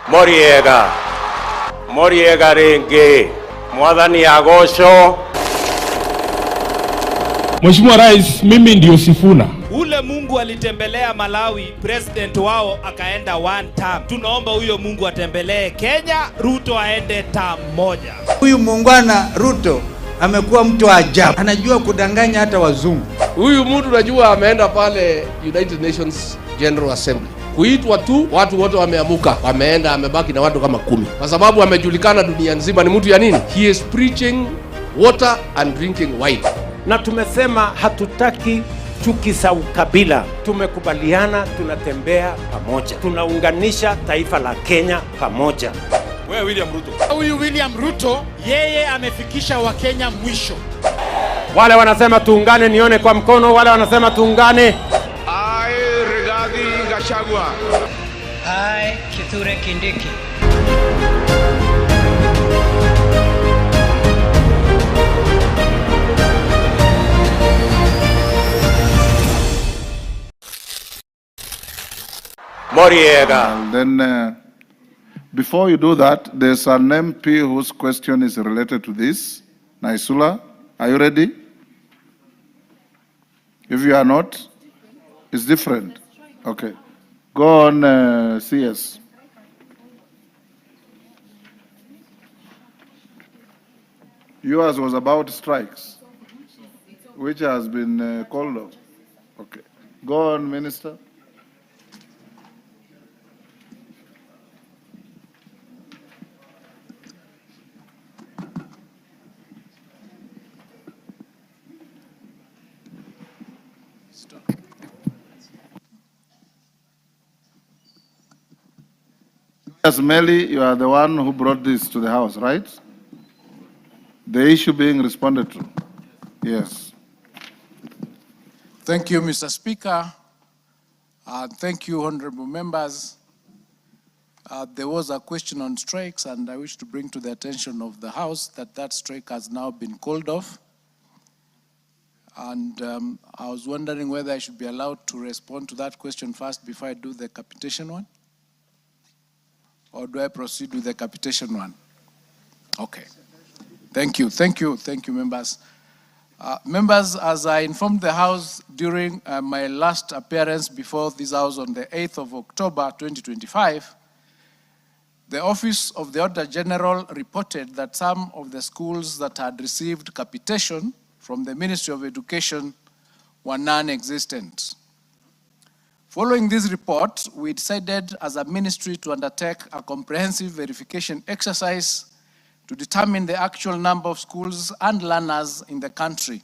Moriega renge. Mwadhani agosho. Mheshimiwa Rais, mimi ndio Sifuna. Ule Mungu alitembelea Malawi, president wao akaenda one term. Tunaomba huyo Mungu atembelee Kenya, Ruto aende term moja. Huyu muungwana Ruto amekuwa mtu wa ajabu. Anajua kudanganya hata wazungu. Huyu mtu najua ameenda pale United Nations General Assembly. Kuitwa tu, watu wote wameamuka, wameenda, amebaki na watu kama 10. Kwa sababu amejulikana dunia nzima ni mtu ya nini? He is preaching water and drinking wine. Na tumesema hatutaki chuki za ukabila. Tumekubaliana tunatembea pamoja. Tunaunganisha taifa la Kenya pamoja. Wewe William Ruto. Huyu William Ruto yeye amefikisha Wakenya mwisho. Wale wanasema tuungane nione kwa mkono, wale wanasema tuungane. Rigathi Gachagua. Kithure Kindiki. Moriega. Then before you do that, there's an MP whose question is related to this. Naisula, are you ready? If you are not, it's different. Okay. Go on, CS. Yours was about strikes, which has been called off. Okay. Go on, Minister. Yes, Melly, you are the one who brought this to the House, right? The issue being responded to. Yes. Thank you, Mr. Speaker. Thank you, honorable members. There was a question on strikes, and I wish to bring to the attention of the House that strike has now been called off. And I was wondering whether I should be allowed to respond to that question first before I do the capitation one? Or do I proceed with the capitation one? Okay. Thank you, members. Members, as I informed the House during my last appearance before this House on the 8th of October 2025, the Office of the Auditor General reported that some of the schools that had received capitation from the Ministry of Education were non-existent. Following this report, we decided as a ministry to undertake a comprehensive verification exercise to determine the actual number of schools and learners in the country.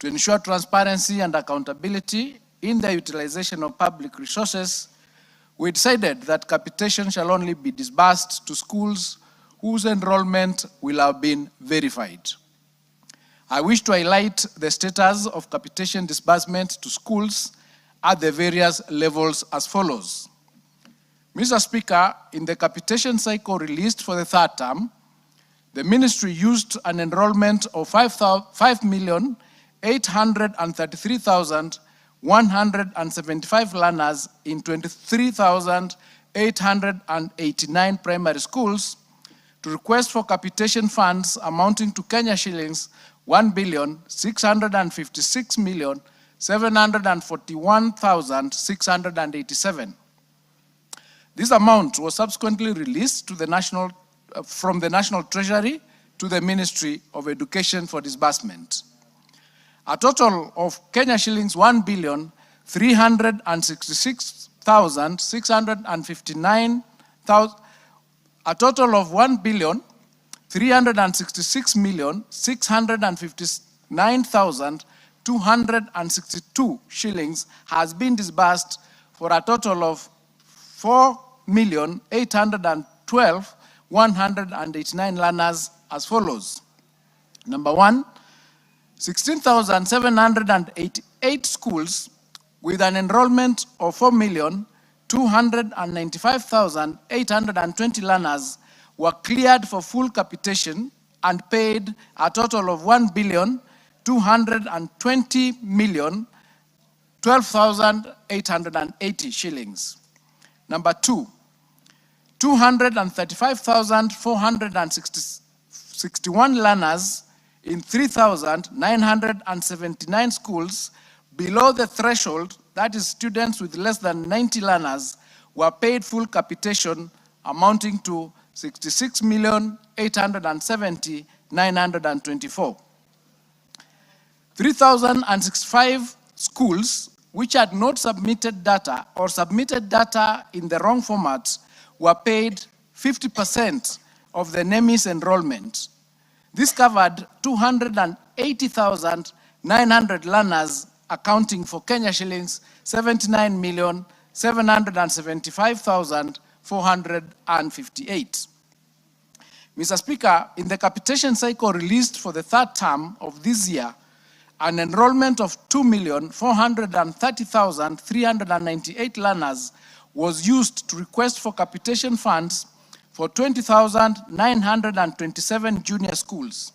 To ensure transparency and accountability in the utilization of public resources, we decided that capitation shall only be disbursed to schools whose enrollment will have been verified. I wish to highlight the status of capitation disbursement to schools at the various levels as follows. Mr. Speaker, in the capitation cycle released for the third term, the ministry used an enrollment of 5,833,175 learners in 23,889 primary schools to request for capitation funds amounting to Kenya shillings 1,656,741,687. This amount was subsequently released to the from the National Treasury to the Ministry of Education for disbursement. A total of Kenya shillings 1,366,659, a total of 1,366,659,262 shillings has been disbursed for a total of 4,812,189 learners as follows. Number one, 16,788 schools with an enrollment of 4,295,820 learners were cleared for full capitation and paid a total of 1,220,012,880 shillings. Number two, 235,461 learners in 3,979 schools below the threshold, that is students with less than 90 learners, were paid full capitation amounting to 66,870,924. 3,065 schools which had not submitted data or submitted data in the wrong format were paid 50% of the NEMIS enrollment. This covered 280,900 learners, accounting for Kenya shillings 79,775,458. Mr. Speaker, in the capitation cycle released for the third term of this year, an enrollment of 2,430,398 learners was used to request for capitation funds for 20,927 junior schools.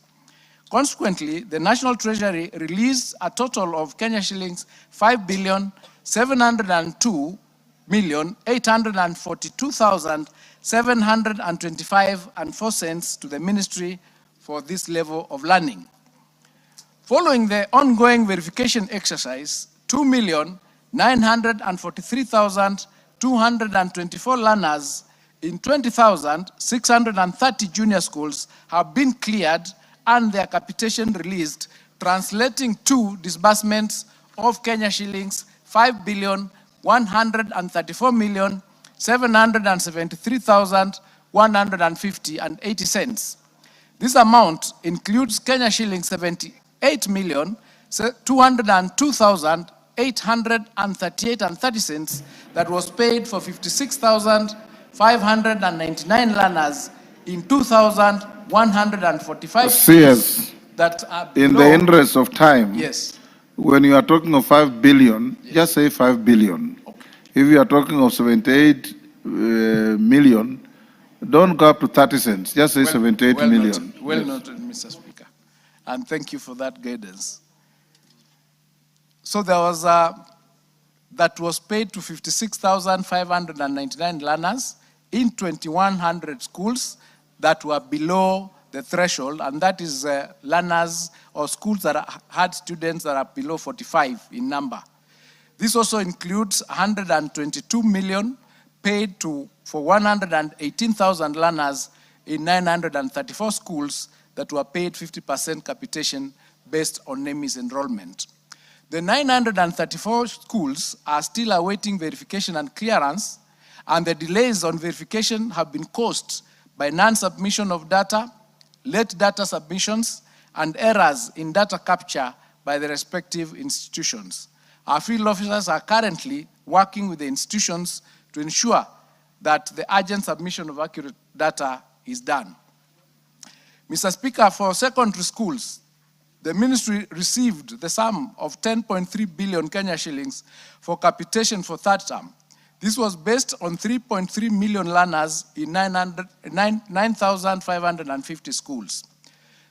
Consequently, the National Treasury released a total of Kenya shillings 5,702,842,725.04 to the ministry for this level of learning. Following the ongoing verification exercise, 2,943,224 learners in 20,630 junior schools have been cleared and their capitation released, translating to disbursements of Kenya shillings 5,134,773,150.80. This amount includes Kenya shillings 78,202,838.30 that was paid for 56,599 learners in 2,145 CS, that are in the interest of time, yes. When you are talking of 5 billion, yes, just say 5 billion. Okay. If you are talking of 78 million, don't go up to 30 cents, just say 78 million. Well noted, Mr. Speaker. And thank you for that guidance. So there was that was paid to 56,599 learners in 2,100 schools that were below the threshold, and that is learners or schools that had students that are below 45 in number. This also includes 122 million paid for 118,000 learners in 934 schools that were paid 50% capitation based on NEMIS enrollment. The 934 schools are still awaiting verification and clearance, and the delays on verification have been caused by non-submission of data, late data submissions, and errors in data capture by the respective institutions. Our field officers are currently working with the institutions to ensure that the urgent submission of accurate data is done. Mr. Speaker, for secondary schools, the ministry received the sum of 10.3 billion Kenya shillings for capitation for third term. This was based on 3.3 million learners in 9,550 schools.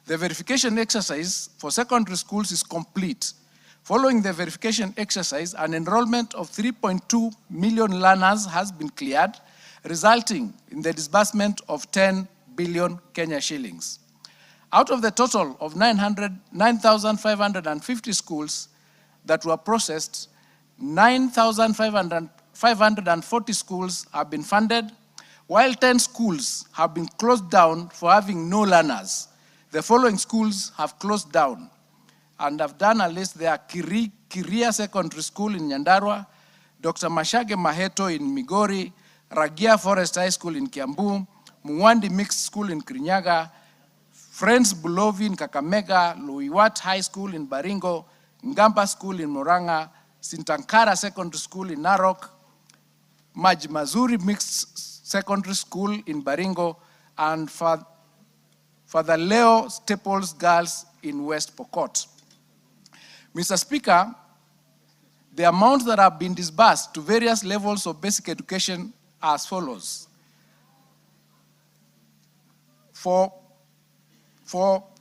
The verification exercise for secondary schools is complete. Following the verification exercise, an enrollment of 3.2 million learners has been cleared, resulting in the disbursement of 10 billion Kenya shillings. Out of the total of 9,550 schools that were processed, 9,540 schools have been funded, while 10 schools have been closed down for having no learners. The following schools have closed down, and I've done a list. They are Kiria Secondary School in Nyandarua, Dr. Mashage Maheto in Migori, Ragia Forest High School in Kiambu, Muwandi Mixed School in Kirinyaga, Friends Bulovi in Kakamega, Luiwat High School in Baringo, Ngamba School in Muranga, Sintankara Secondary School in Narok, Maji Mazuri Mixed Secondary School in Baringo, and Father Leo Staples Girls in West Pokot. Mr. Speaker, the amounts that have been disbursed to various levels of basic education are as follows. For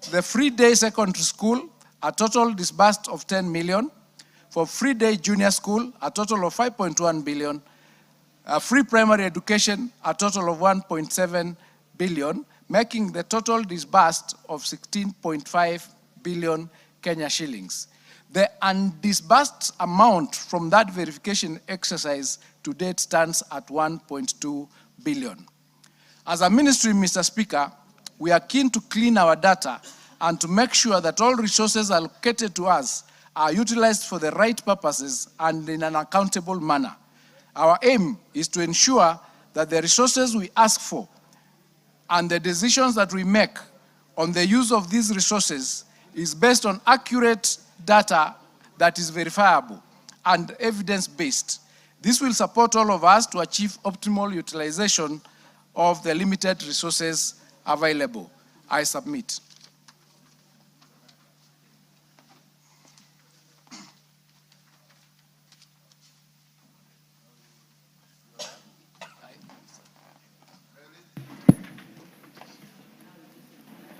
the free day secondary school, a total disbursed of 10 million. For free day junior school, a total of 5.1 billion. free primary education, a total of 1.7 billion, making the total disbursed of 16.5 billion Kenya shillings. The undisbursed amount from that verification exercise to date stands at 1.2 billion. As a ministry, Mr. Speaker, we are keen to clean our data and to make sure that all resources allocated to us are utilized for the right purposes and in an accountable manner. Our aim is to ensure that the resources we ask for and the decisions that we make on the use of these resources is based on accurate data that is verifiable and evidence-based. This will support all of us to achieve optimal utilization of the limited resources available. I submit.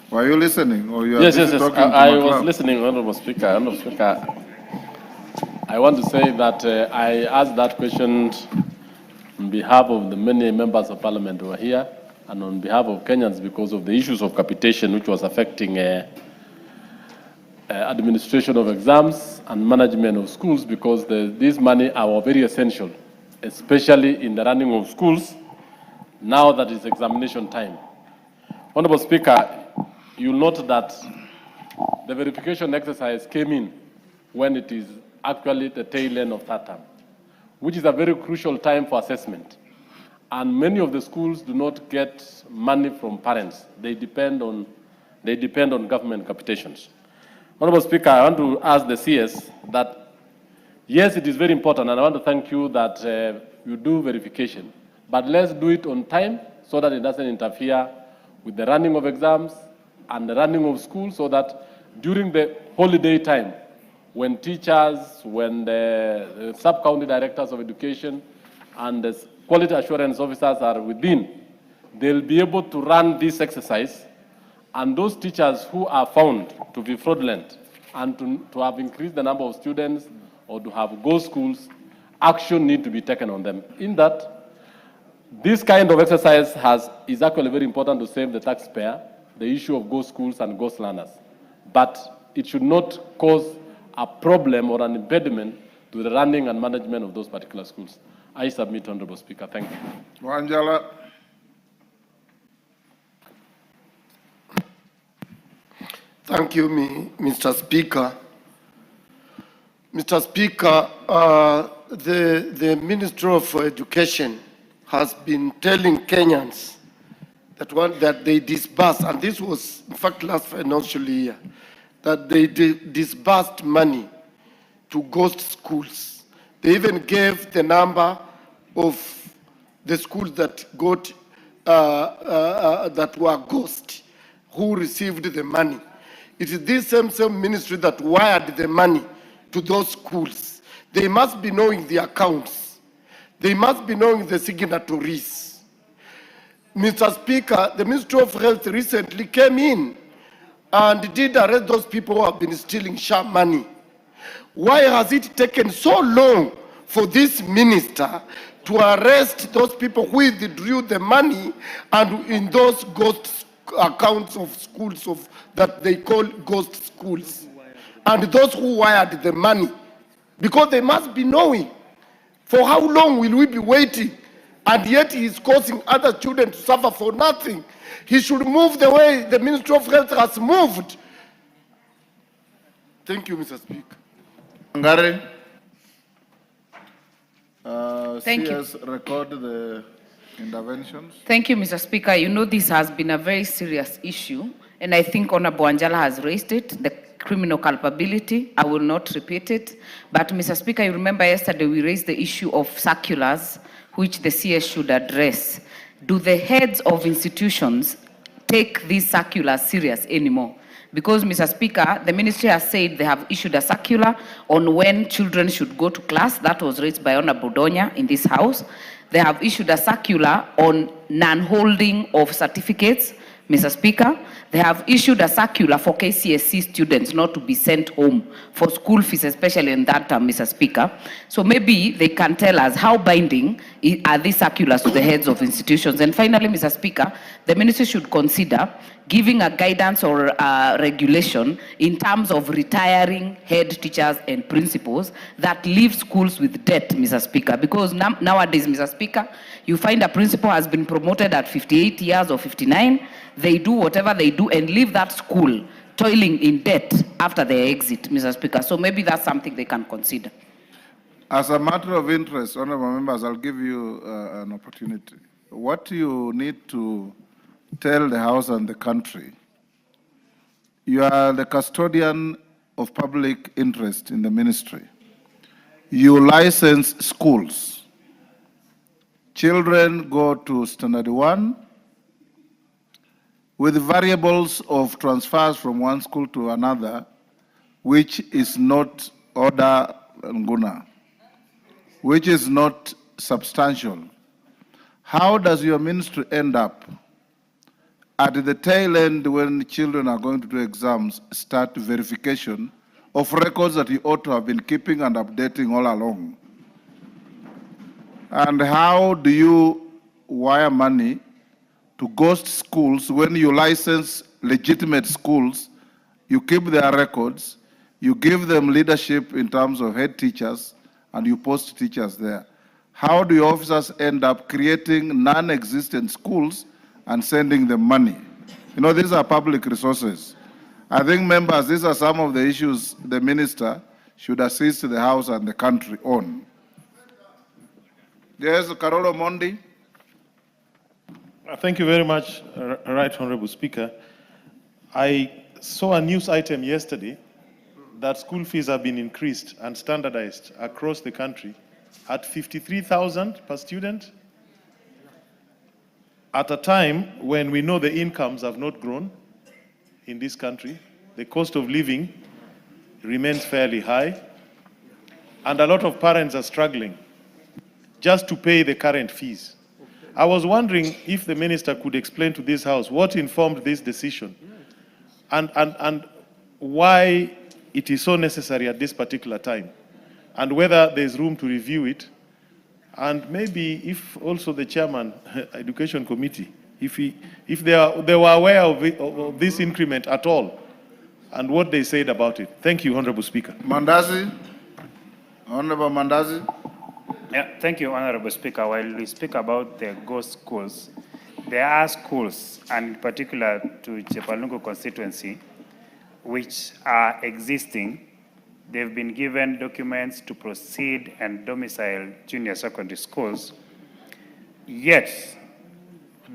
Were you listening, or you are Yes, busy yes, yes. talking to I was McLeod? listening, Honorable Speaker. Honorable Speaker, I want to say that I asked that question on behalf of the many members of Parliament who are here and on behalf of Kenyans because of the issues of capitation which was affecting administration of exams and management of schools, because these money are very essential, especially in the running of schools now that it's examination time. Honorable Speaker, you'll note that the verification exercise came in when it is actually the tail end of that term, which is a very crucial time for assessment. And many of the schools do not get money from parents. They depend on government capitations. Honorable Speaker, I want to ask the CS that, yes, it is very important, and I want to thank you that you do verification, but let's do it on time so that it doesn't interfere with the running of exams and the running of schools, so that during the holiday time, when teachers, when the sub-county directors of education and the quality assurance officers are within, they'll be able to run this exercise, and those teachers who are found to be fraudulent and to have increased the number of students or to have ghost schools, action need to be taken on them. In that, this kind of exercise is actually very important to save the taxpayer, the issue of ghost schools and ghost learners. But it should not cause a problem or an impediment to the running and management of those particular schools. I submit, Honorable Speaker. Thank you. Wanjala. Thank you, Mr. Speaker. Mr. Speaker, the Ministry of Education has been telling Kenyans that they disbursed, and this was in fact last financial year, that they disbursed money to ghost schools. They even gave the number of the schools that got that were ghost, who received the money. It is this same ministry that wired the money to those schools. They must be knowing the accounts. They must be knowing the signatories. Mr. Speaker, the Ministry of Health recently came in and did arrest those people who have been stealing sham money. Why has it taken so long for this minister to arrest those people who withdrew the money and in those ghost accounts of schools that they call ghost schools, and those who wired the money? Because they must be knowing. For how long will we be waiting? And yet he is causing other children to suffer for nothing. He should move the way the Ministry of Health has moved. Thank you, Mr. Speaker. Ngare. Thank CS, record the interventions. Thank you, Mr. Speaker. You know, this has been a very serious issue, and I think Honorable Wanjala has raised it, the criminal culpability. I will not repeat it. But, Mr. Speaker, you remember yesterday we raised the issue of circulars, which the CS should address. Do the heads of institutions take these circulars serious anymore? Because, Mr. Speaker, the ministry has said they have issued a circular on when children should go to class. That was raised by Honorable Donya in this House. They have issued a circular on non-holding of certificates Mr. Speaker, they have issued a circular for KCSE students not to be sent home for school fees, especially in that term, Mr. Speaker. So maybe they can tell us how binding are these circulars to the heads of institutions. And finally, Mr. Speaker, the ministry should consider giving a guidance or regulation in terms of retiring head teachers and principals that leave schools with debt, Mr. Speaker. Because nowadays, Mr. Speaker, you find a principal has been promoted at 58 years or 59, they do whatever they do and leave that school toiling in debt after their exit, Mr. Speaker. So maybe that's something they can consider. As a matter of interest, honorable members, I'll give you an opportunity. What you need to tell the House and the country, you are the custodian of public interest in the ministry. You license schools. Children go to standard 1 with variables of transfers from one school to another, which is not order nguna, which is not substantial. How does your ministry end up at the tail end when children are going to do exams, start verification of records that you ought to have been keeping and updating all along? And how do you wire money to ghost schools when you license legitimate schools, you keep their records, you give them leadership in terms of head teachers, and you post teachers there? How do your officers end up creating non-existent schools and sending them money? You know, these are public resources. I think, members, these are some of the issues the minister should assist the House and the country on. Yes, Carolo Mondi. Thank you very much, Right Honorable Speaker. I saw a news item yesterday that school fees have been increased and standardized across the country at 53,000 per student, at a time when we know the incomes have not grown in this country, the cost of living remains fairly high, and a lot of parents are struggling just to pay the current fees. I was wondering if the minister could explain to this House what informed this decision and why it is so necessary at this particular time, and whether there's room to review it, and maybe if also the chairman, Education Committee, if they were aware of this increment at all, and what they said about it. Thank you, Honorable Speaker. Mandazi, Honorable Mandazi. Yeah, thank you, Honorable Speaker. While we speak about the ghost schools, there are schools, and in particular to Chepalungu constituency, which are existing. They've been given documents to proceed and domicile junior secondary schools. Yet,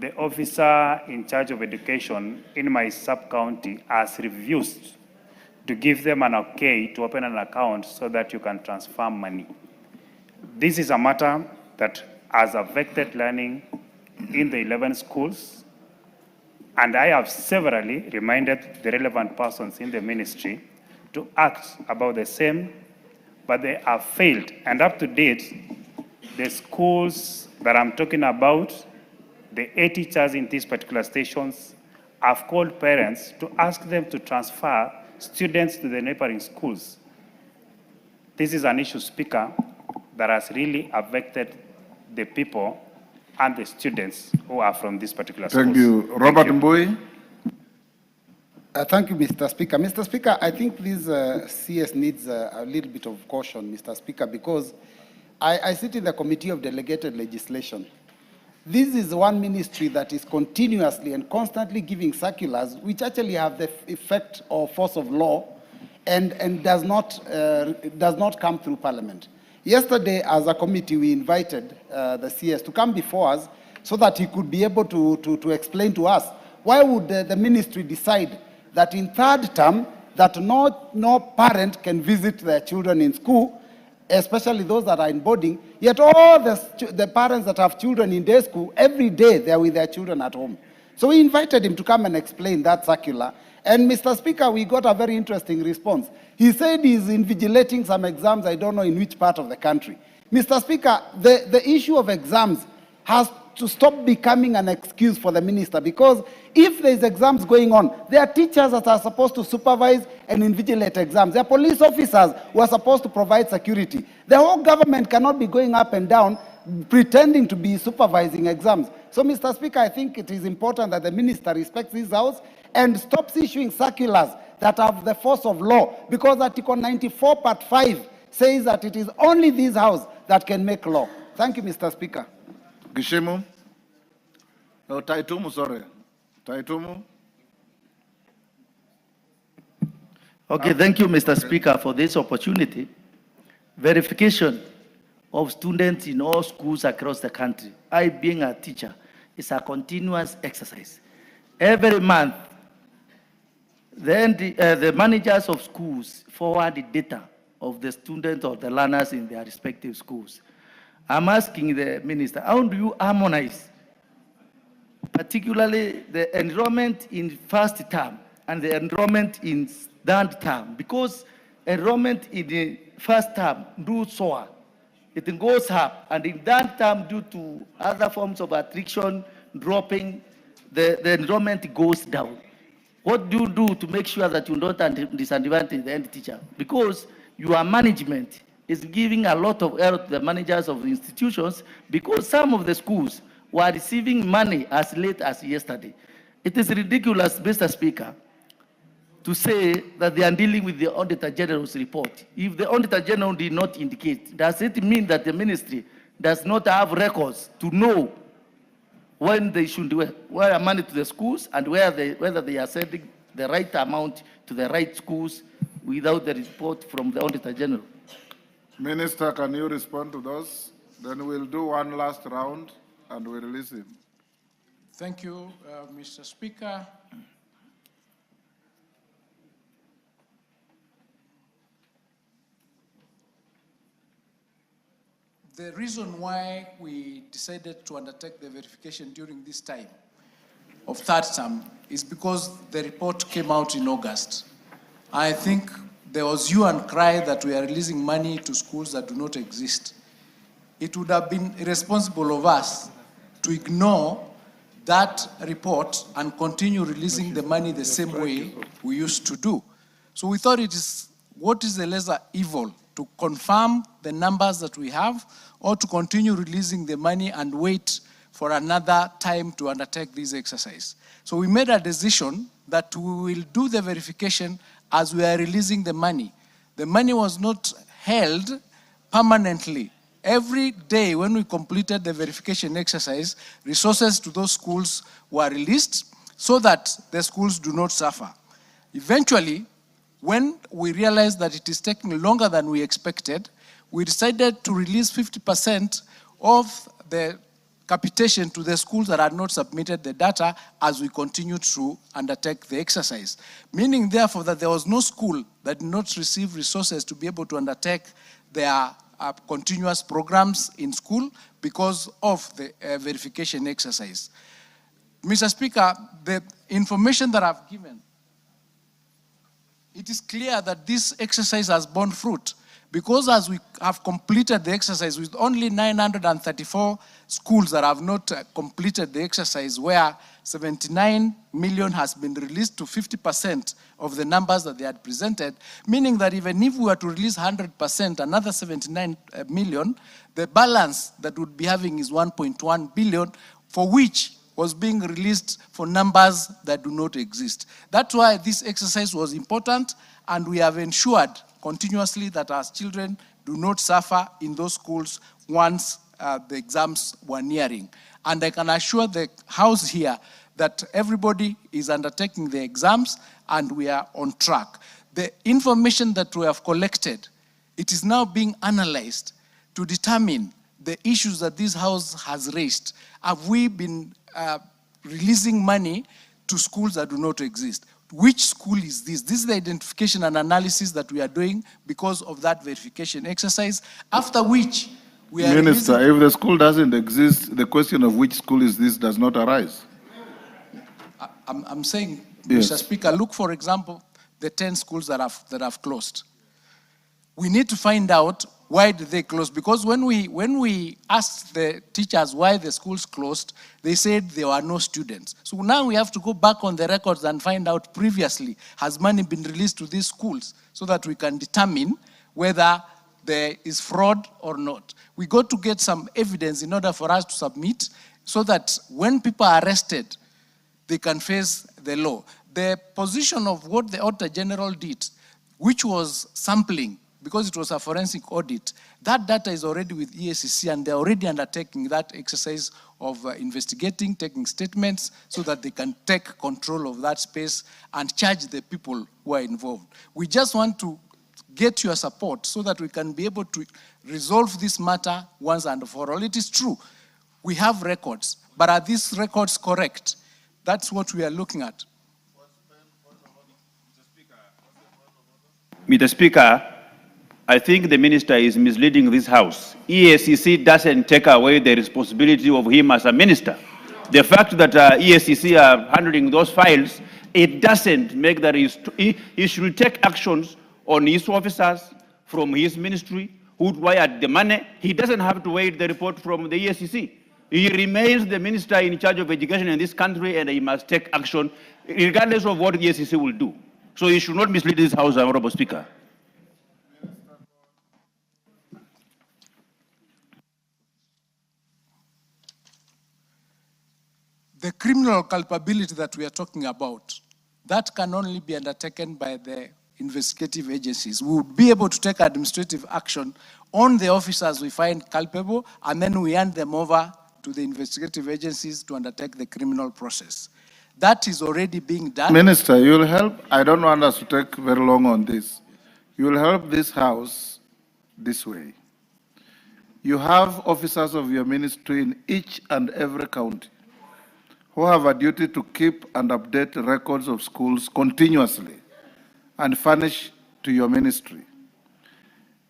the officer in charge of education in my sub-county has refused to give them an okay to open an account so that you can transfer money. This is a matter that has affected learning in the 11 schools, and I have severally reminded the relevant persons in the ministry to act about the same, but they have failed. And up to date, the schools that I'm talking about, the 8 teachers in these particular stations have called parents to ask them to transfer students to the neighboring schools. This is an issue, Speaker, that has really affected the people and the students who are from this particular schools. Thank you. Robert Mbui. Thank you, Mr. Speaker. Mr. Speaker, I think this CS needs a little bit of caution, Mr. Speaker, because I sit in the Committee of Delegated Legislation. This is one ministry that is continuously and constantly giving circulars which actually have the effect or force of law and does not come through Parliament. Yesterday, as a committee, we invited the CS to come before us so that he could be able to explain to us why would the ministry decide that in third term that no parent can visit their children in school, especially those that are in boarding, yet all the parents that have children in day school, every day they're with their children at home. So we invited him to come and explain that circular. And Mr. Speaker, we got a very interesting response. He said he's invigilating some exams, I don't know in which part of the country. Mr. Speaker, the issue of exams has to stop becoming an excuse for the minister, because If there's exams going on, there are teachers that are supposed to supervise and invigilate exams. There are police officers who are supposed to provide security. The whole government cannot be going up and down pretending to be supervising exams. So, Mr. Speaker, I think it is important that the minister respects this house and stops issuing circulars that have the force of law, because Article 94, Part 5 says that it is only this house that can make law. Thank you, Mr. Speaker. Gishimu? No, Taitumu, sorry. Taitumu? Okay, thank you, Mr. Speaker, for this opportunity. Verification of students in all schools across the country, I being a teacher, is a continuous exercise. Every month, the managers of schools forward the data of the students or the learners in their respective schools. I'm asking the minister, how do you harmonize, particularly the enrollment in first term and the enrollment in third term? Because enrollment in the first term do soar, it goes up, and in third term, due to other forms of attrition dropping, the enrollment goes down. What do you do to make sure that you don't disadvantage the end teacher? Because your management is giving a lot of error to the managers of the institutions, because some of the schools were receiving money as late as yesterday. It is ridiculous, Mr. Speaker, to say that they are dealing with the Auditor General's report. If the Auditor General did not indicate, does it mean that the ministry does not have records to know when they should wire money to the schools and whether they are sending the right amount to the right schools without the report from the Auditor General? Minister, can you respond to those? Then we'll do one last round and we'll release him. Thank you, Mr. Speaker. The reason why we decided to undertake the verification during this time of third term is because the report came out in August. I think there was hue and cry that we are releasing money to schools that do not exist. It would have been irresponsible of us to ignore that report and continue releasing the money the same way we used to do. So we thought what is the lesser evil, to confirm the numbers that we have, or to continue releasing the money and wait for another time to undertake this exercise. So we made a decision that we will do the verification as we are releasing the money. The money was not held permanently. Every day when we completed the verification exercise, resources to those schools were released so that the schools do not suffer. Eventually, when we realized that it is taking longer than we expected, we decided to release 50% of the capitation to the schools that had not submitted the data as we continued to undertake the exercise. Meaning, therefore, that there was no school that did not receive resources to be able to undertake their continuous programs in school because of the verification exercise. Mr. Speaker, the information that I've given, it is clear that this exercise has borne fruit, because as we have completed the exercise with only 934 schools that have not completed the exercise, where 79 million has been released to 50% of the numbers that they had presented, meaning that even if we were to release 100%, another 79 million, the balance that would be having is 1.1 billion, for which was being released for numbers that do not exist. That's why this exercise was important, and we have ensured continuously that our children do not suffer in those schools once the exams were nearing. And I can assure the House here that everybody is undertaking the exams and we are on track. The information that we have collected, it is now being analyzed to determine the issues that this House has raised. Have we been releasing money to schools that do not exist? Which school is this? This is the identification and analysis that we are doing because of that verification exercise, after which we are Minister, if the school doesn't exist, the question of which school is this does not arise. I'm saying, yes. Mr. Speaker, look, for example, the 10 schools that have closed. We need to find out Why did they close? Because when we asked the teachers why the schools closed, they said there were no students. So now we have to go back on the records and find out previously, has money been released to these schools so that we can determine whether there is fraud or not. We got to get some evidence in order for us to submit so that when people are arrested, they can face the law. The position of what the Auditor General did, which was sampling, because it was a forensic audit, that data is already with EACC and they're already undertaking that exercise of investigating, taking statements so that they can take control of that space and charge the people who are involved. We just want to get your support so that we can be able to resolve this matter once and for all. It is true, we have records, but are these records correct? That's what we are looking at. Mr. Speaker, I think the minister is misleading this House. EACC doesn't take away the responsibility of him as a minister. The fact that EACC are handling those files, it doesn't make that he should take actions on his officers from his ministry who wired the money. He doesn't have to wait the report from the EACC. He remains the minister in charge of education in this country and he must take action regardless of what the EACC will do. So he should not mislead this House, Honorable Speaker. The criminal culpability that we are talking about, that can only be undertaken by the investigative agencies. We would be able to take administrative action on the officers we find culpable, and then we hand them over to the investigative agencies to undertake the criminal process. That is already being done. Minister, you'll help. I don't want us to take very long on this. You'll help this House this way. You have officers of your ministry in each and every county who have a duty to keep and update records of schools continuously and furnish to your ministry.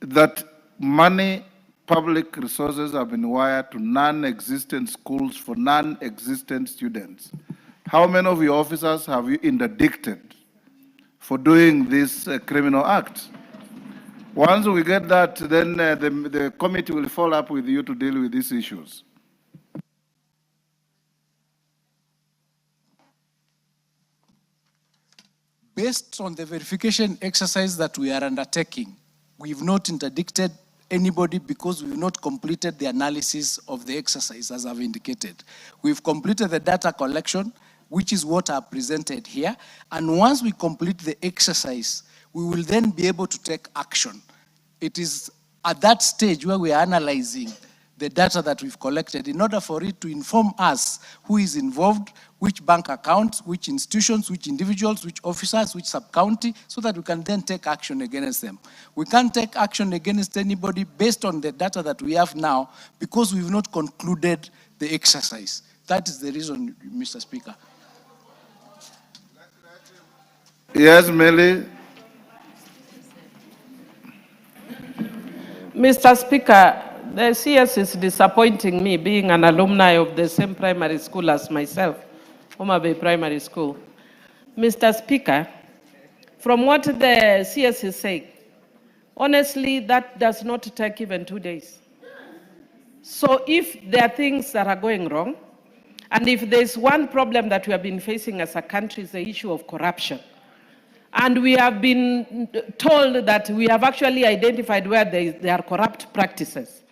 That money, public resources have been wired to non-existent schools for non-existent students. How many of your officers have you interdicted for doing this criminal act? Once we get that, then the committee will follow up with you to deal with these issues. Based on the verification exercise that we are undertaking, we've not interdicted anybody because we've not completed the analysis of the exercise, as I've indicated. We've completed the data collection, which is what I've presented here. And once we complete the exercise, we will then be able to take action. It is at that stage where we are analyzing the data that we've collected in order for it to inform us who is involved, which bank accounts, which institutions, which individuals, which officers, which sub-county, so that we can then take action against them. We can't take action against anybody based on the data that we have now because we've not concluded the exercise. That is the reason, Mr. Speaker. Yes, Melly. Mr. Speaker, the CS is disappointing me, being an alumni of the same primary school as myself, Homa Bay Primary School. Mr. Speaker, from what the CS is saying, honestly, that does not take even 2 days. So if there are things that are going wrong, and if there's one problem that we have been facing as a country, is the issue of corruption. And we have been told that we have actually identified where there are corrupt practices.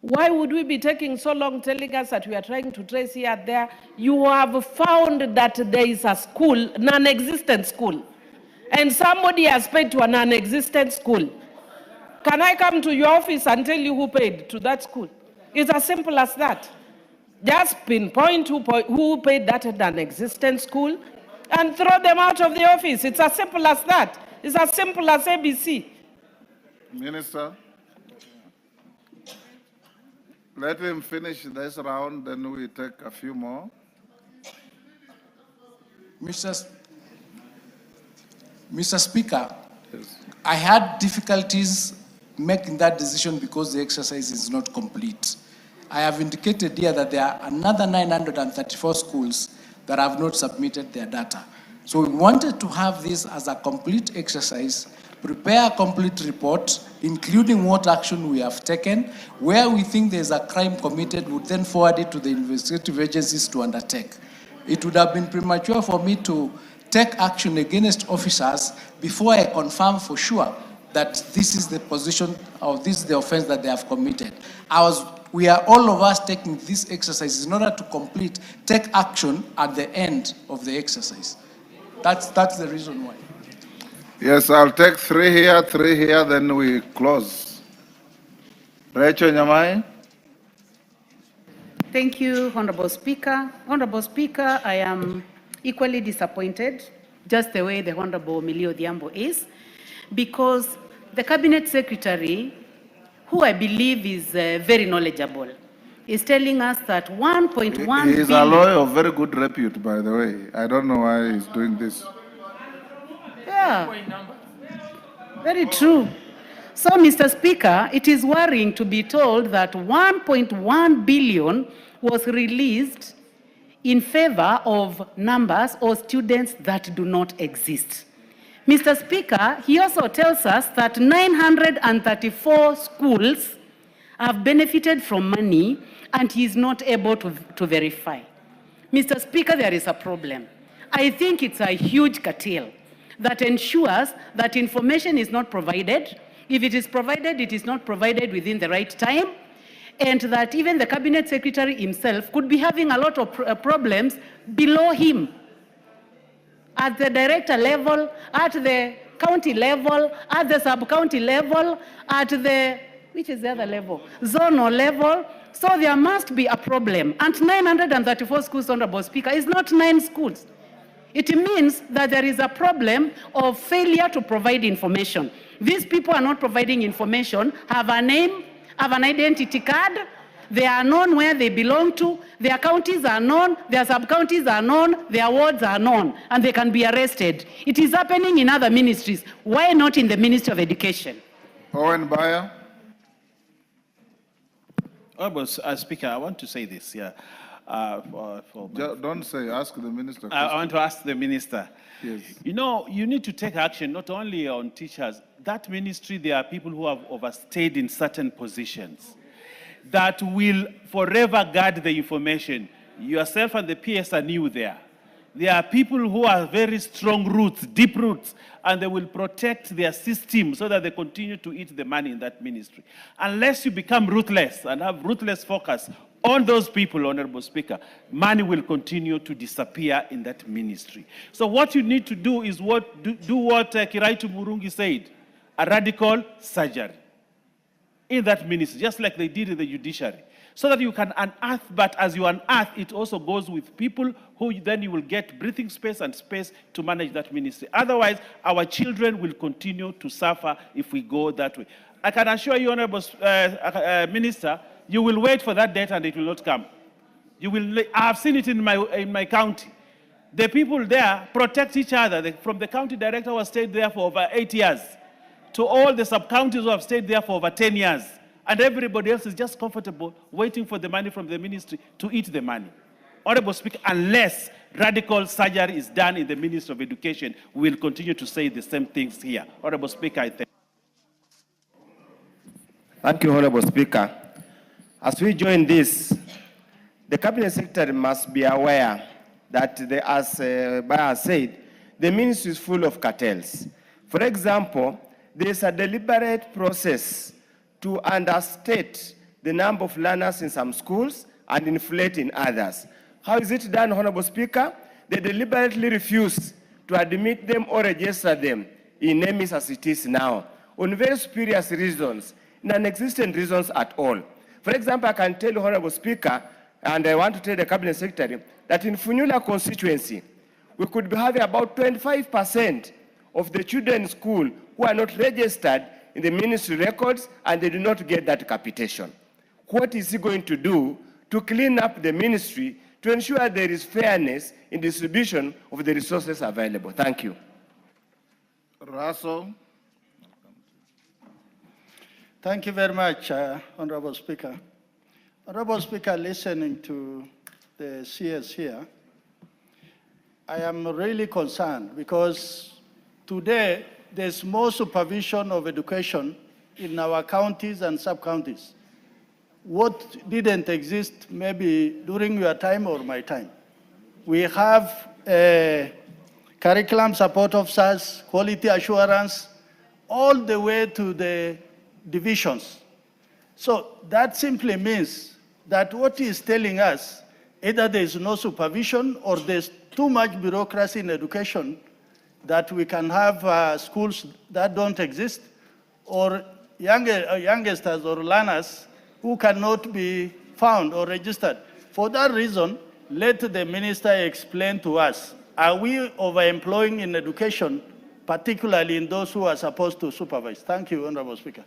Why would we be taking so long telling us that we are trying to trace here and there? You have found that there is a school, non-existent school, and somebody has paid to a non-existent school. Can I come to your office and tell you who paid to that school? It's as simple as that. Just pinpoint who paid that non-existent school and throw them out of the office. It's as simple as that. It's as simple as ABC. Minister, let him finish this round, then we take a few more. Mr. Speaker, yes. I had difficulties making that decision because the exercise is not complete. I have indicated here that there are another 934 schools that have not submitted their data. So we wanted to have this as a complete exercise prepare a complete report, including what action we have taken, where we think there's a crime committed, would then forward it to the investigative agencies to undertake. It would have been premature for me to take action against officers before I confirm for sure that this is the position or this is the offense that they have committed. We are all of us taking this exercise in order to take action at the end of the exercise. That's the reason why. Yes, I'll take 3 here, then we close. Rachel Nyamai. Thank you, Honorable Speaker. Honorable Speaker, I am equally disappointed, just the way the Honorable Millie Odhiambo is, because the Cabinet Secretary, who I believe is very knowledgeable, is telling us that 1.1 billion... He is a lawyer of very good repute, by the way. I don't know why he's doing this. Yeah, very true. So, Mr. Speaker, it is worrying to be told that 1.1 billion was released in favor of numbers or students that do not exist. Mr. Speaker, he also tells us that 934 schools have benefited from money and he is not able to verify. Mr. Speaker, there is a problem. I think it's a huge curtail that ensures that information is not provided. If it is provided, it is not provided within the right time, and that even the Cabinet Secretary himself could be having a lot of problems below him, at the director level, at the county level, at the sub-county level, at the, which is the other level? Zonal level. So there must be a problem. And 934 schools, Honorable Speaker, is not 9 schools. It means that there is a problem of failure to provide information. These people are not providing information, have a name, have an identity card, they are known where they belong to, their counties are known, their sub-counties are known, their wards are known, and they can be arrested. It is happening in other ministries. Why not in the Ministry of Education? Owen Bayer. Honorable Speaker, I want to say this, yeah. Don't say, ask the minister. I want to ask the minister. Yes. You know, you need to take action not only on teachers. That ministry, there are people who have overstayed in certain positions that will forever guard the information. Yourself and the PS are new there. There are people who are very strong roots, deep roots, and they will protect their system so that they continue to eat the money in that ministry. Unless you become ruthless and have ruthless focus on those people, Honorable Speaker, money will continue to disappear in that ministry. So what you need to do is do what Kiraitu Murungi said, a radical surgery in that ministry, just like they did in the judiciary, so that you can unearth, but as you unearth, it also goes with people who then you will get breathing space and space to manage that ministry. Otherwise, our children will continue to suffer if we go that way. I can assure you, Honorable Minister, you will wait for that date and it will not come. I have seen it in my county. The people there protect each other. From the county director who has stayed there for over 8 years, to all the sub-counties who have stayed there for over 10 years. And everybody else is just comfortable waiting for the money from the ministry to eat the money. Honorable Speaker, unless radical surgery is done in the Ministry of Education, we will continue to say the same things here. Honorable Speaker, I thank you. Thank you, Honorable Speaker. As we join this, the Cabinet Secretary must be aware that, as Bayer said, the ministry is full of cartels. For example, there is a deliberate process to understate the number of learners in some schools and inflate in others. How is it done, Honorable Speaker? They deliberately refuse to admit them or register them in NEMIS as it is now, on very spurious reasons, non-existent reasons at all. For example, I can tell you, Honorable Speaker, and I want to tell the Cabinet Secretary, that in Funyula constituency, we could be having about 25% of the children in school who are not registered in the ministry records and they do not get that capitation. What is he going to do to clean up the ministry to ensure there is fairness in distribution of the resources available? Thank you. Russell. Thank you very much, Honorable Speaker. Honorable Speaker, listening to the CS here, I am really concerned because today there's more supervision of education in our counties and sub-counties. What didn't exist maybe during your time or my time? We have curriculum support officers, quality assurance, all the way to the divisions. So that simply means that what he is telling us, either there is no supervision or there's too much bureaucracy in education that we can have schools that don't exist, or youngsters or learners who cannot be found or registered. For that reason, let the minister explain to us, are we overemploying in education, particularly in those who are supposed to supervise? Thank you, Honorable Speaker.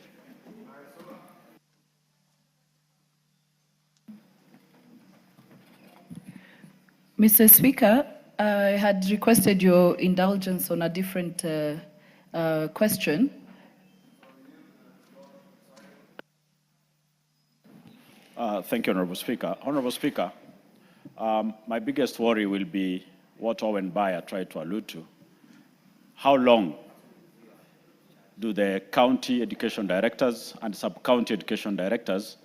Mr. Speaker, I had requested your indulgence on a different question. Thank you, Honorable Speaker. Honorable Speaker, my biggest worry will be what Owen Bayer tried to allude to. How long do the county education directors and sub-county education directors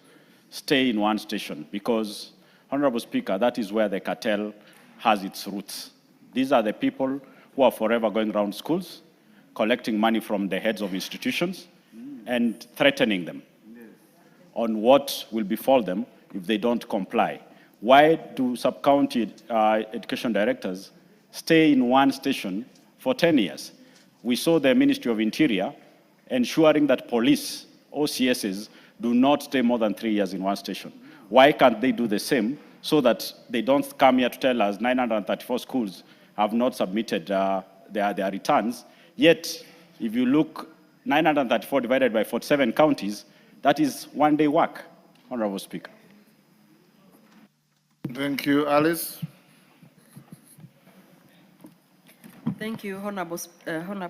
stay in one station? Because, Honorable Speaker, that is where the cartel has its roots. These are the people who are forever going around schools, collecting money from the heads of institutions and threatening them on what will befall them if they don't comply. Why do sub-county education directors stay in one station for 10 years? We saw the Ministry of Interior ensuring that police, OCSs, do not stay more than 3 years in one station. Why can't they do the same so that they don't come here to tell us 934 schools have not submitted their returns? Yet, if you look, 934 divided by 47 counties, that is one day work, Honorable Speaker. Thank you. Alice? Thank you, Honorable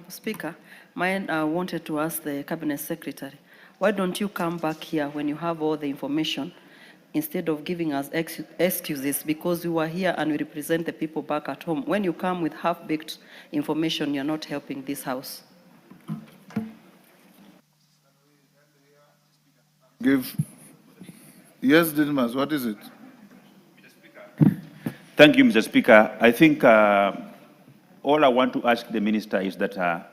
Speaker. Mine wanted to ask the Cabinet Secretary, why don't you come back here when you have all the information instead of giving us excuses because we were here and we represent the people back at home? When you come with half-baked information, you're not helping this House. Yes, Dilmas, what is it? Thank you, Mr. Speaker. I think all I want to ask the minister is that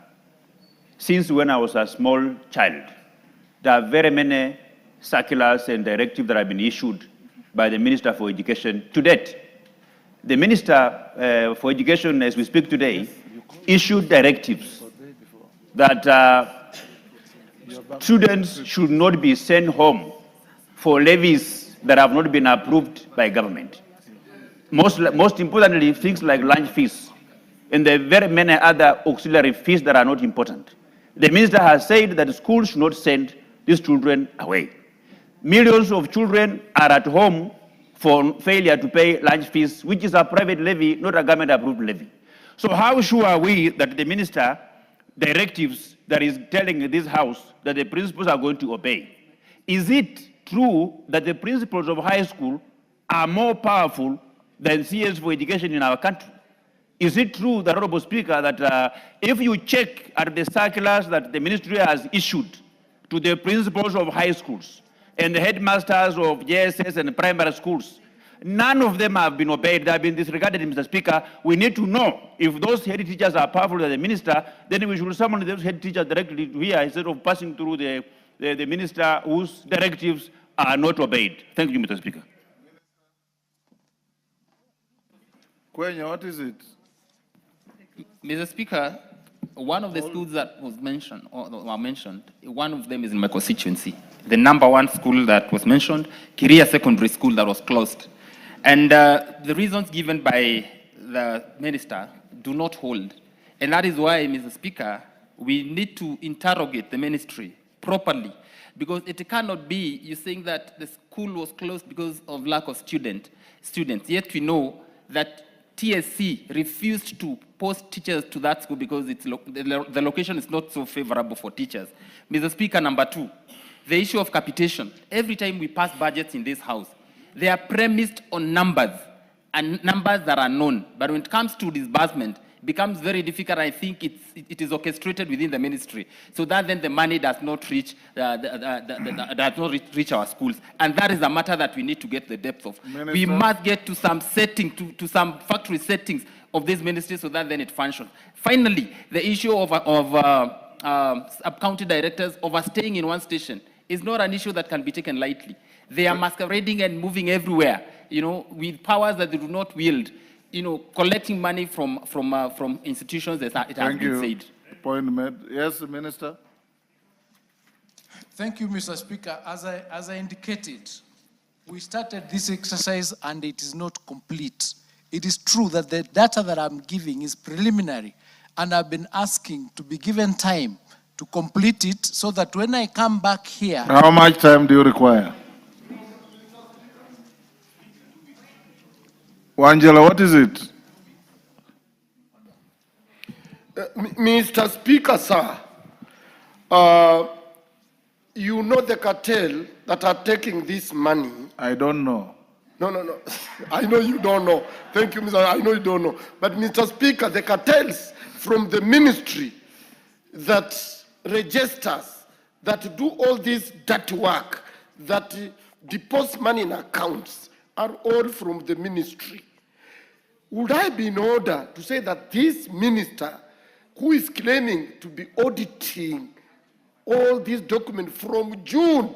since when I was a small child, there are very many circulars and directives that have been issued by the Minister for Education to date. The Minister for Education, as we speak today, issued directives that students should not be sent home for levies that have not been approved by government. Most importantly, things like lunch fees and the very many other auxiliary fees that are not important. The minister has said that schools should not send these children away. Millions of children are at home for failure to pay lunch fees, which is a private levy, not a government-approved levy. So how sure are we that the minister directives that is telling this House that the principals are going to obey? Is it true that the principals of high school are more powerful than CS for education in our country? Is it true, the Honorable Speaker, that if you check at the circulars that the ministry has issued to the principals of high schools and the headmasters of JSS and primary schools, none of them have been obeyed. They have been disregarded, Mr. Speaker. We need to know if those head teachers are powerful than the minister, then we should summon those head teachers directly here instead of passing through the minister whose directives are not obeyed. Thank you, Mr. Speaker. Kwenya, what is it? Mr. Speaker, one of the schools that was mentioned, one of them is in my constituency. The number one school that was mentioned, Kiria Secondary School, that was closed. And the reasons given by the minister do not hold. And that is why, Mr. Speaker, we need to interrogate the ministry properly, because it cannot be you saying that the school was closed because of lack of students. Yet we know that TSC refused to post teachers to that school because the location is not so favorable for teachers. Mr. Speaker, number two, the issue of capitation. Every time we pass budgets in this House, they are premised on numbers, and numbers that are known. But when it comes to disbursement, becomes very difficult. I think it is orchestrated within the ministry, so that then the money does not reach reach our schools, and that is a matter that we need to get the depth of. Minister? We must get to some setting, to some factory settings of this ministry, so that then it functions. Finally, the issue of sub-county directors overstaying in one station is not an issue that can be taken lightly. They are masquerading and moving everywhere, with powers that they do not wield, collecting money from institutions, as it has been said. Point made. Yes, Minister. Thank you, Mr. Speaker. As I indicated, we started this exercise and it is not complete. It is true that the data that I'm giving is preliminary, and I've been asking to be given time to complete it so that when I come back here... How much time do you require? Wangela, what is it? Mr. Speaker, sir, you know the cartel that are taking this money. I don't know. No. I know you don't know. Thank you, Mr. I know you don't know. But, Mr. Speaker, the cartels from the ministry that registers, that do all this dirty work, that deposit money in accounts, are all from the ministry. Would I be in order to say that this minister, who is claiming to be auditing all these documents from June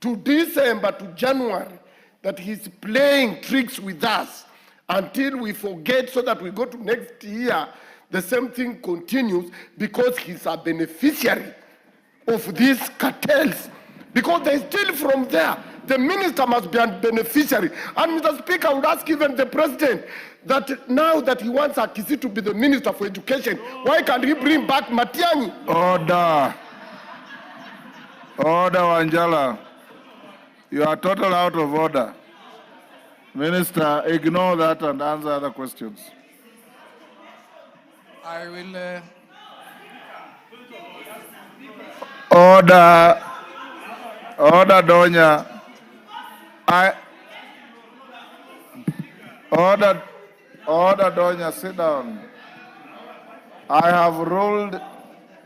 to December to January, that he's playing tricks with us until we forget, so that we go to next year, the same thing continues, because he's a beneficiary of these cartels, because they steal from there. The minister must be a beneficiary. And Mr. Speaker, I would ask even the president that now that he wants Akisi to be the minister for education, why can't he bring back Matiang'i? Order. Order, Wanjala. You are totally out of order. Minister, ignore that and answer other questions. I will... Order. Order, Donya. Order, Donya, sit down. I have ruled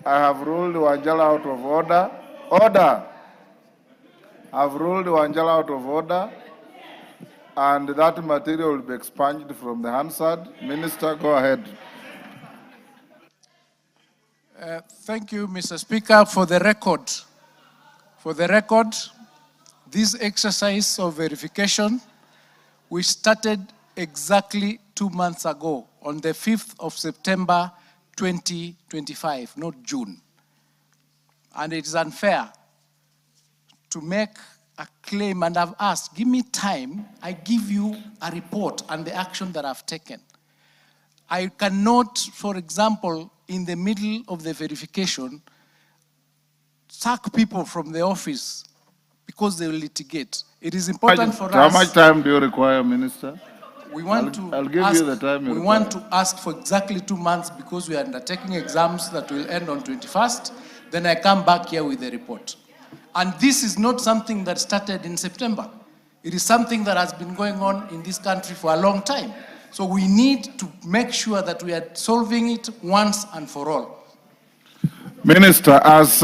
Wanjala out of order. Order. I've ruled Wanjala out of order, and that material will be expunged from the Hansard. Minister, go ahead. Thank you, Mr. Speaker. For the record, this exercise of verification, we started exactly 2 months ago, on the 5th of September 2025, not June. And it is unfair to make a claim, and I've asked, give me time, I give you a report and the action that I've taken. I cannot, for example, in the middle of the verification, sack people from the office because they will litigate. It is important for us... How much time do you require, Minister? We want I'll give you the time you We require. want to ask for exactly 2 months because we are undertaking exams that will end on 21st. Then I come back here with the report. And this is not something that started in September. It is something that has been going on in this country for a long time. So we need to make sure that we are solving it once and for all. Minister, as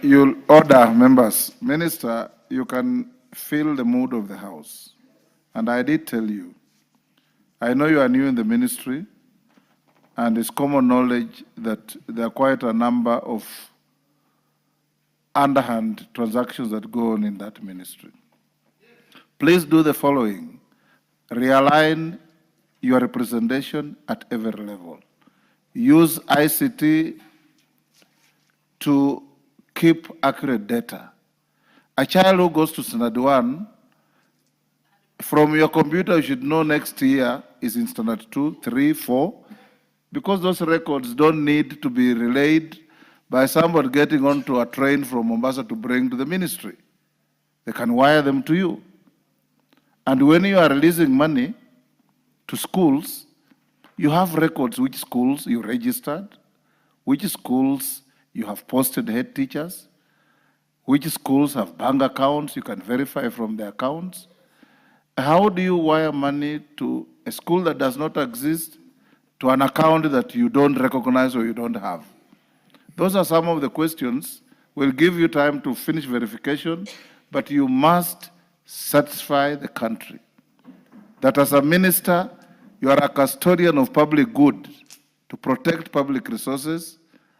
you order members, Minister, you can feel the mood of the House. And I did tell you, I know you are new in the ministry, and it's common knowledge that there are quite a number of underhand transactions that go on in that ministry. Please do the following. Realign your representation at every level. Use ICT to keep accurate data. A child who goes to Standard 1, from your computer, you should know next year is in Standard 2, 3, 4, because those records don't need to be relayed by somebody getting onto a train from Mombasa to bring to the ministry. They can wire them to you. And when you are releasing money to schools, you have records which schools you registered, which schools you have posted head teachers, which schools have bank accounts you can verify from the accounts. How do you wire money to a school that does not exist to an account that you don't recognize or you don't have? Those are some of the questions. We'll give you time to finish verification, but you must satisfy the country that as a minister, you are a custodian of public good to protect public resources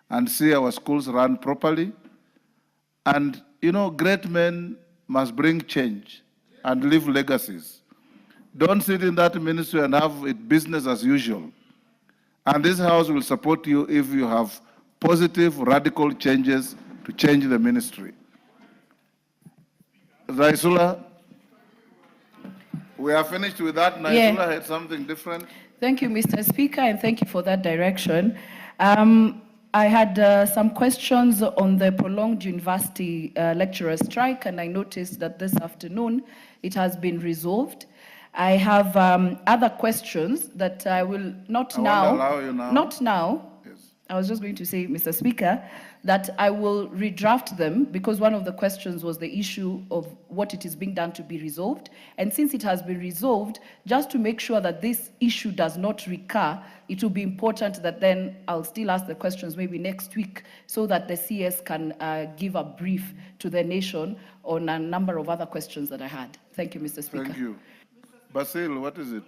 and see our schools run properly. And, you know, great men must bring change and leave legacies. Don't sit in that ministry and have it business as usual. And this house will support you if you have positive, radical changes to change the ministry. Naisula, we are finished with that. Naisula had something different. Thank you, Mr. Speaker, and thank you for that direction. I had some questions on the prolonged university lecturer strike, and I noticed that this afternoon it has been resolved. I have other questions that I will not now. Allow you now. Not now. Yes. I was just going to say, Mr. Speaker, that I will redraft them because one of the questions was the issue of what it is being done to be resolved. And since it has been resolved, just to make sure that this issue does not recur, it will be important that then I'll still ask the questions maybe next week so that the CS can give a brief to the nation on a number of other questions that I had. Thank you, Mr. Speaker. Thank you. Basil, what is it?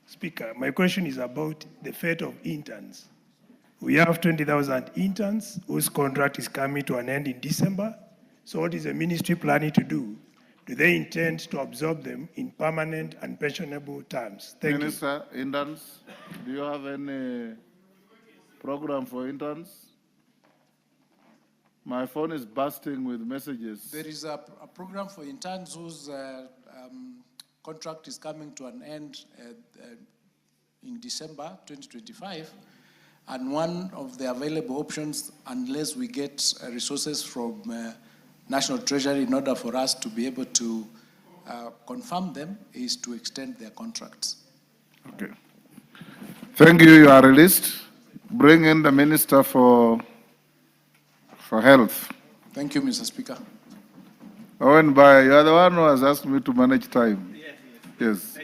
Speaker, my question is about the fate of interns. We have 20,000 interns whose contract is coming to an end in December. So what is the ministry planning to do? Do they intend to absorb them in permanent and pensionable terms? Thank you. Minister, interns, do you have any program for interns? My phone is bursting with messages. There is a program for interns whose contract is coming to an end in December 2025. And one of the available options, unless we get resources from National Treasury in order for us to be able to confirm them, is to extend their contracts. Okay. Thank you. You are released. Bring in the Minister for Health. Thank you, Mr. Speaker. Owen Bai, you are the one who has asked me to manage time. Yes.